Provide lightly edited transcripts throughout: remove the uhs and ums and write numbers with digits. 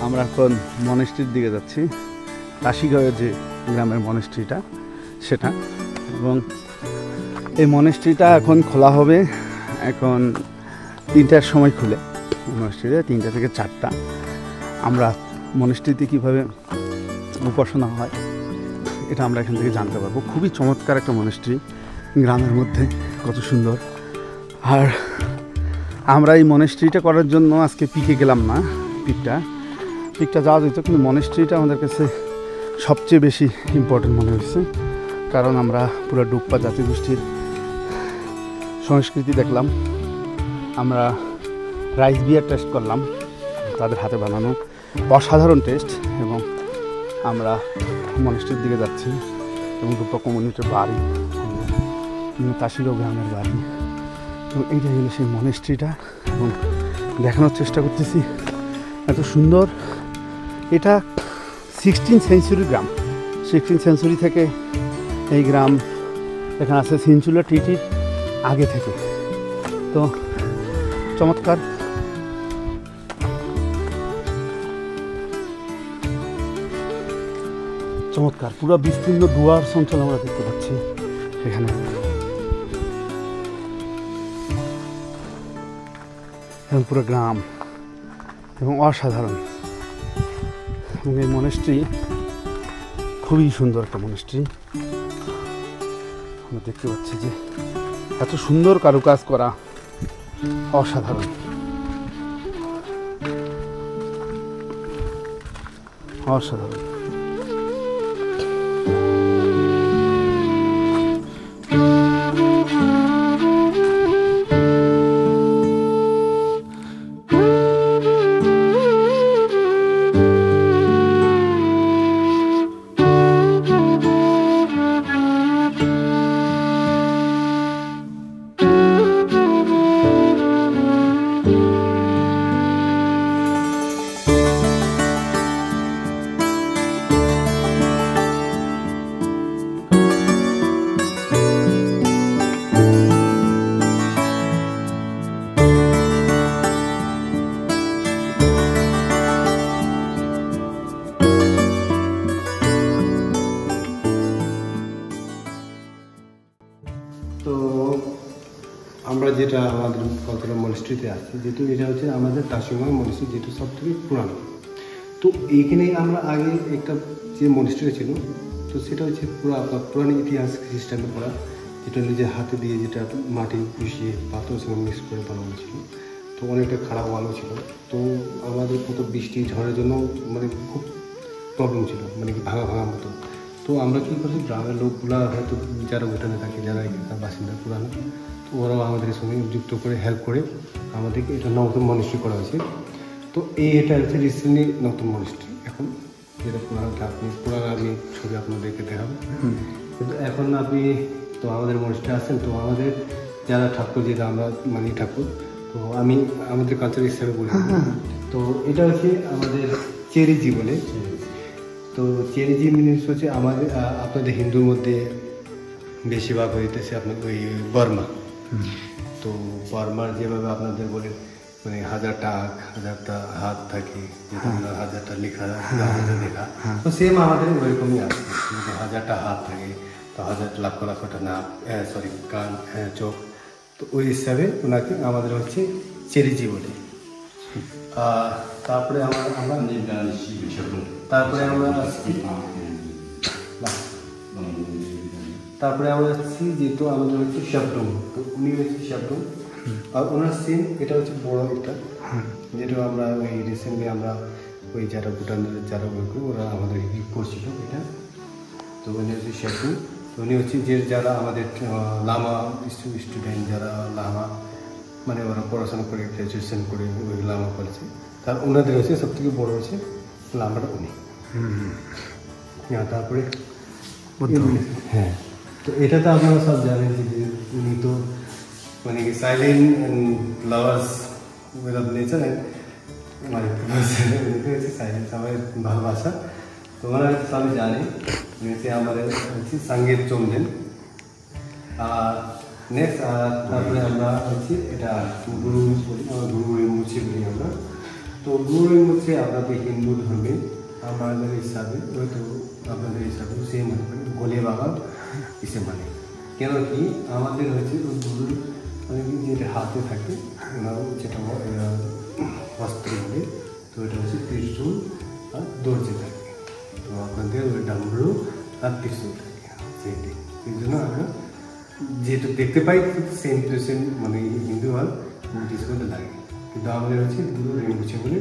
আমরা এখন মনেস্ট্রির দিকে যাচ্ছি, কাশিগাঁওয়ের যে গ্রামের মনেস্ট্রিটা সেটা। এবং এই মনেস্ট্রিটা এখন খোলা হবে, এখন 3টার সময় খুলে মনেস্ট্রিতে, 3টা থেকে 4টা। আমরা মনেস্ট্রিতে কীভাবে উপাসনা হয় এটা আমরা এখান থেকে জানতে পারবো। খুবই চমৎকার একটা মনেস্ট্রি, গ্রামের মধ্যে কত সুন্দর। আর আমরা এই মনেস্ট্রিটা করার জন্য আজকে পিকে গেলাম না, পিকটা যাওয়া যেত, কিন্তু মনেস্ট্রিটা আমাদের কাছে সবচেয়ে বেশি ইম্পর্টেন্ট মনে হয়েছে। কারণ আমরা পুরো ডুপ্পা জাতিগোষ্ঠীর সংস্কৃতি দেখলাম, আমরা রাইস বিয়ার টেস্ট করলাম, তাদের হাতে বানানো অসাধারণ টেস্ট। এবং আমরা মনেস্ট্রির দিকে যাচ্ছি এবং ডুপ্পা কমিউনিটির বাড়ি, কাশিগাঁও গ্রামের বাড়ি। তো এইটাই হলো সেই মনেস্ট্রিটা এবং দেখানোর চেষ্টা করতেছি, এত সুন্দর। এটা 16th সেঞ্চুরি গ্রাম, 16th সেঞ্চুরি থেকে এই গ্রাম এখানে আছে, সিনচুলা ট্রিটির আগে থেকে। তো চমৎকার। চমৎকার পুরো বিস্তীর্ণ ডুয়ার্স অঞ্চল আমরা দেখতে পাচ্ছি এখানে। এবং পুরো গ্রাম এবং অসাধারণ। এবং এই মনেস্ট্রি খুবই সুন্দর একটা মনেস্ট্রি। আমরা দেখতে পাচ্ছি যে এত সুন্দর কারুকাজ করা, অসাধারণ অসাধারণ। তো আমরা যেটা আমাদের কতটা মনেস্ট্রিতে আছি, যেহেতু এটা হচ্ছে আমাদের কাশিগাঁও মনেস্ট্রি, যেটা সব থেকে পুরানো। তো এইখানে আমরা আগে একটা যে মনেস্ট্রি ছিল, তো সেটা হচ্ছে পুরানো ইতিহাস সিস্টেমে করা, যেটা নিজের হাতে দিয়ে, যেটা মাটি পুষিয়ে পাথর সঙ্গে মিক্স করে বানানো ছিল। তো অনেকটা খারাপ ওয়ালও ছিল। তো আমাদের কত বৃষ্টি ঝড়ের জন্য মানে খুব প্রবলেম ছিল, মানে ভাঙা মতো। তো আমরা কী করছি, গ্রামের লোকগুলা হয়তো যারা ভুটানে থাকে, যারা এখানকার বাসিন্দা পুরানো, তো ওরাও আমাদের সঙ্গে যুক্ত করে হেল্প করে আমাদেরকে এটা নতুন মনেস্ট্রি করা হয়েছে। তো এটা হচ্ছে রিসেন্টলি নতুন মনেস্ট্রি এখন, যেটা পুরানো আমি ছবি আপনাদেরকে দেখাবো। কিন্তু এখন আপনি তো আমাদের মনেস্ট্রি আছেন, তো আমাদের যারা ঠাকুর, যেটা আমরা মানি ঠাকুর, তো আমি আমাদের কালচার হিসাবে বলি। তো এটা হচ্ছে আমাদের চেরিজি বলে। তো চেরিজি মিনিস হচ্ছে আমাদের আপনাদের হিন্দুর মধ্যে বেশিরভাগ হইতেছে আপনার ওই বর্মা। তো বর্মার যেভাবে আপনাদের বলে মানে 1000টা হাত থাকে, যেটা 1000টা লেখা, তো সেম আমাদের ওইরকমই আছে, 1000টা হাত থাকে, তো 1000 লাখ লাখটা না, সরি কান, চোখ। তো ওই হিসাবে ওনাকে আমাদের হচ্ছে চেরিজি বলে। তারপরে আমরা আসছি যেহেতু আমাদের হচ্ছে শব্দম। তো উনি হচ্ছে শব্দম, আর ওনার সিন এটা হচ্ছে বড় একটা, যেটা আমরা ওই রিসেন্টলি আমরা ওই যারা ভুটানের যারা ওরা আমাদের করছিল এটা। তো উনি হচ্ছে শব্দম। উনি হচ্ছে যে যারা আমাদের লামা স্টুডেন্ট, যারা লামা মানে ওরা পড়াশোনা করে গ্র্যাজুয়েশন করে ওই লামা করেছে, তার ওনাদের হচ্ছে সব থেকে বড় হচ্ছে লামাটা উনি। তারপরে হ্যাঁ, তো এটা তো আপনারা সব জানেন যে উনি তো মানে silent and lovers with nature and মানে হচ্ছে সাইলেন্ট, সবাই ভালোবাসা। তো ওনারা হচ্ছে সবাই জানে, হচ্ছে আমাদের হচ্ছে সঙ্গীত চন্দেন। আর নেক্সট তারপরে আমরা হচ্ছে এটা গুরু মুছি বলি আমরা। তো গুরুর হচ্ছে আপনাদের হিন্দু ধর্মে আমাদের হিসাবে হয়তো আপনাদের হিসাবে সে মনে করেন গোলে বাবা ইসে মানে কেন কি আমাদের হচ্ছে ওই গুরুর মানে যেটা হাতে থাকে ওনার যেটা বস্ত্র বলে তো এটা হচ্ছে ত্রিশূল আর দর্জে থাকে তো আপনাদের ওই ডামরু আর ত্রিশূল থাকে সেইটি এই জন্য আমরা যেহেতু দেখতে পাই সেম টু সেম মানে হিন্দু আর বুদ্ধিস্ট মধ্যে লাগে কিন্তু আমাদের হচ্ছে গুরু রেণুকুচে বলে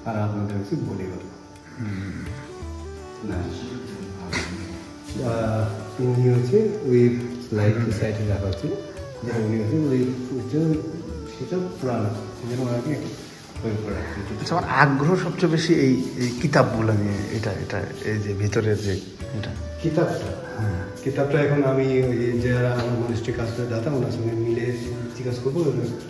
আর আপনাদের হচ্ছে বলে গেল উনি হচ্ছে ওই সাইডে রাখা হচ্ছে যে উনি হচ্ছে ওই সেটা পুরানো সেজন্য ওনাকে আচ্ছা, আমার আগ্রহ সবচেয়ে বেশি এই এই কিতাবগুলো নিয়ে। এটা এটা এই যে ভিতরের যে এটা কিতাবটা এখন আমি ওই যারা আমার মনিস্ট্রি কাজ করে দাদা ওনার সঙ্গে মিলে জিজ্ঞাসা করবো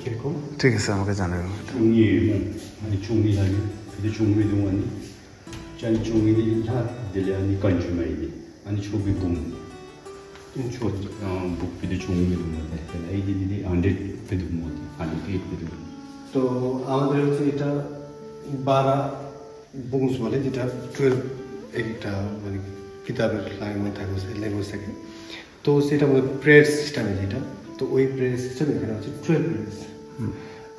কিরকম। ঠিক আছে, আমাকে জানাবেন। 종이 아니 종이라니 근데 종이도 아니 짠 종이들이 다 들려니 건주말이니 아니 초비 봄 목비도 종이도 못해 아이들이 안될때도 못해 아니 때도 তো আমাদের হচ্ছে এটা 12 বংশ বলে যেটা 12 একটা মানে কিতাবের ল্যাঙ্গুয়েজ থাকে ল্যাঙ্গুয়েজ থাকে তো সেটা মধ্যে প্রেয়ার সিস্টেমে যেটা তো ওই প্রেয়ার সিস্টেম এখানে হচ্ছে 12 প্রেয়ার্স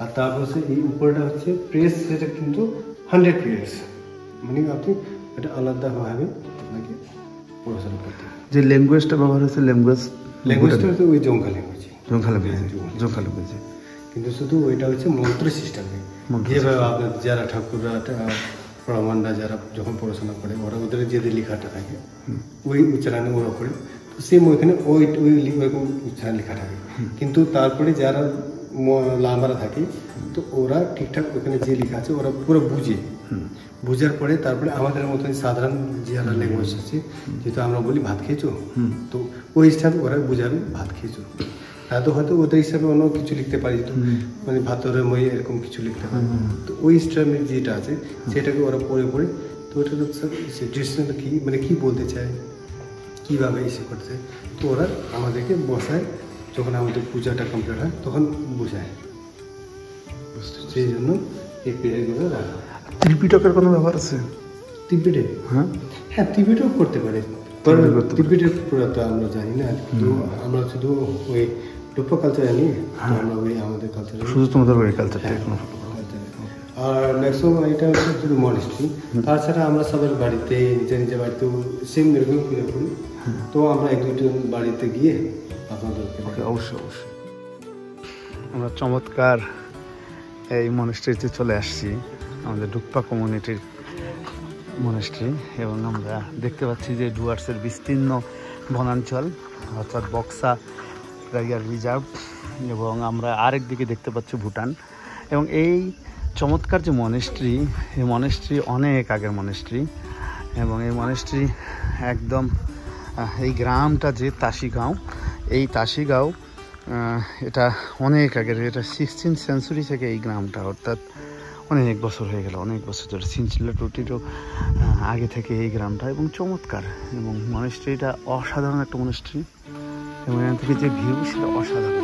আর তারপর হচ্ছে এই উপরটা হচ্ছে প্রেস সেটা কিন্তু 100 প্রেয়ার্স মানে আপনি এটা আলাদাভাবে আপনাকে পড়াশোনা করতে হবে। যে ল্যাঙ্গুয়েজটা ব্যবহার হয়েছে ল্যাঙ্গুয়েজটা হচ্ছে ওই জঙ্গা ল্যাঙ্গুয়েজ কিন্তু শুধু ওইটা হচ্ছে মন্ত্র সিস্টেমে যেভাবে আপনার যারা ঠাকুররা ব্রাহ্মণরা যারা যখন পড়াশোনা করে ওরা ওদের যে লেখাটা থাকে ওই উচ্চারণে ওরা করে তো সেম ওইখানে ওই ওই উচ্চারণ লেখা থাকে কিন্তু তারপরে যারা লাম্বারা থাকে তো ওরা ঠিকঠাক ওখানে যে লেখা আছে ওরা পুরো বুঝার পরে তারপরে আমাদের মতন সাধারণ যারা ল্যাঙ্গুয়েজ আছে যেহেতু আমরা বলি ভাত খেয়েছো তো ওই হিসাবে ওরা বুঝাবে ভাত খেয়েছো তো হয়তো ওদের হিসাবে অন্য কিছু লিখতে পারি তো মানে ভাতরে মই এরকম কিছু লিখতে পারি তো ওই স্টাইলের যেটা আছে সেটাকে ওরা পড়ে তো ওটা ডিসিশন কি মানে কি বলতে চায় কীভাবে ইসে করতে চায় তো ওরা আমাদেরকে বসায় যখন আমাদের পূজাটা কমপ্লিট হয় তখন বোঝায় সেই জন্য এই পিরিয়ডগুলো রাখা। ত্রিপিটকের কোনো ব্যাপার আছে? ত্রিপিটক হ্যাঁ ত্রিপিটক করতে পারে ত্রিপিটের পুরো তো আমরা জানি না কিন্তু আমরা শুধু ওই ডুপ্পা কালচার জানি আমরা ওই আমাদের কালচার শুধু তোমাদের ওই কালচারটা আর ম্যাক্সিমাম এটা হচ্ছে শুধু মনেস্ট্রি তাছাড়া আমরা সবার বাড়িতে নিজের বাড়িতেও সেম এরকম পুজো করি তো আমরা এক দুজন বাড়িতে গিয়ে আপনাদেরকে অবশ্যই আমরা চমৎকার এই মনেস্ট্রিতে চলে আসছি আমাদের ডুপ্পা কমিউনিটির মনেস্ট্রি এবং আমরা দেখতে পাচ্ছি যে ডুয়ার্সের বিস্তীর্ণ বনাঞ্চল অর্থাৎ বক্সা টাইগার রিজার্ভ এবং আমরা আরেক দিকে দেখতে পাচ্ছি ভুটান এবং এই চমৎকার যে মনেস্ট্রি এই মনেস্ট্রি অনেক আগের মনেস্ট্রি এবং এই মনেস্ট্রি একদম এই গ্রামটা যে তাসিগাঁও এই তাসিগাঁও এটা অনেক আগের এটা 16th সেঞ্চুরি থেকে এই গ্রামটা অর্থাৎ অনেক বছর হয়ে গেল অনেক বছর ধরে সিনচিল্লা টুটিরও আগে থেকে এই গ্রামটা এবং চমৎকার এবং মনেস্ট্রিটা অসাধারণ একটা মনেস্ট্রি এবং এখান থেকে যে ভিউ সেটা অসাধারণ।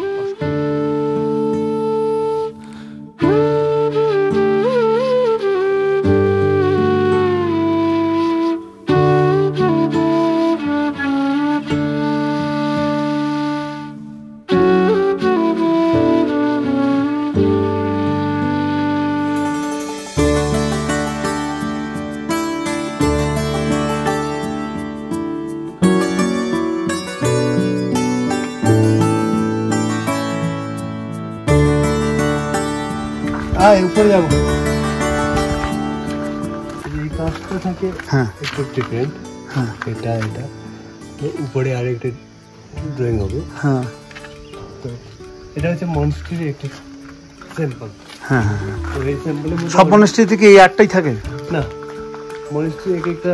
উপরে যাবো এই কাজটা থাকে একটু ডিফারেন্ট এটা তো উপরে আরেকটা ড্রয়িং হবে তো এটা হচ্ছে মনস্ট্রির একটা স্যাম্পল তো এই স্যাম্পলের মধ্যে সব মনস্ট্রি থেকে এই আটটাই থাকে না মনস্ট্রি একটা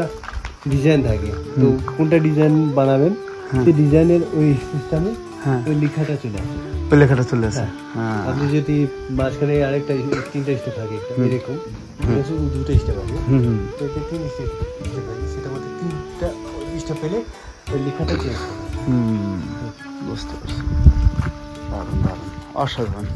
ডিজাইন থাকে তো কোনটা ডিজাইন বানাবেন সেই ডিজাইনের ওই সিস্টেমে ওই লেখাটা চলে আসে ওই লেখাটা চলে আসে আপনি যদি মাঝখানে আরেকটা 3টা স্টেপ থাকে একটা এরকম শুধু 2টা স্টেপ আছে তো এটা 3 স্টেপ থাকে সেটা মধ্যে 3টা স্টেপ পেলে ওই লেখাটা চেঞ্জ বুঝতে পারছি। দারুণ অসাধারণ।